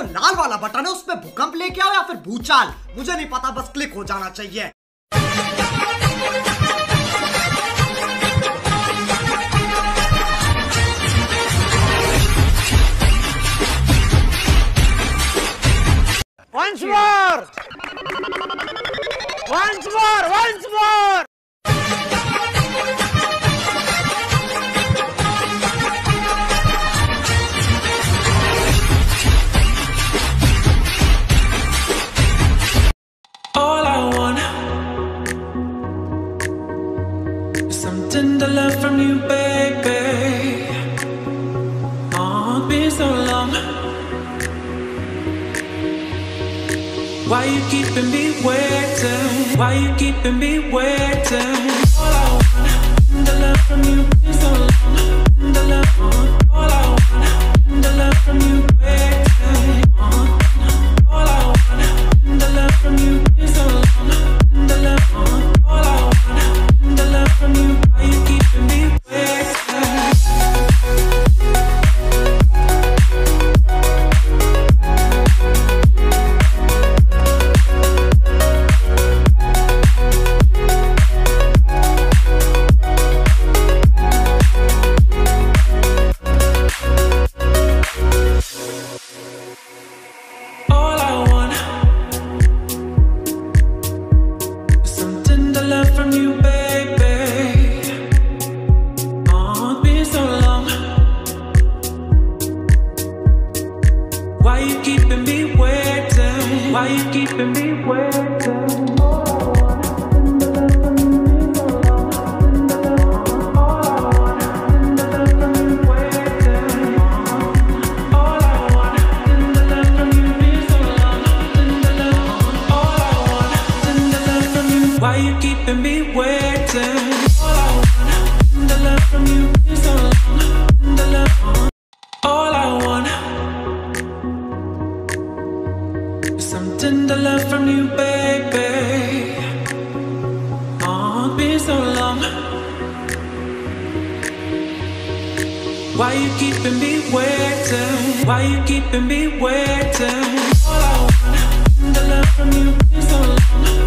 जो लाल वाला बटन है उसमें भूकंप लेके आओ या फिर भूचाल, मुझे नहीं पता, बस क्लिक हो जाना चाहिए। Once more! Once more! Once more! All I want is some tender love from you, baby. Oh, it's been so long. Why you keeping me waiting? Why you keeping me waiting? All I want, the love from you is so long. The love, all I want, the love from you waiting. All I want, the love from you is so long. The love, all I want, the love from you. Why you keeping me waiting? Why you keeping me waiting? Why you keeping me waiting? All I want, the love from you is so long.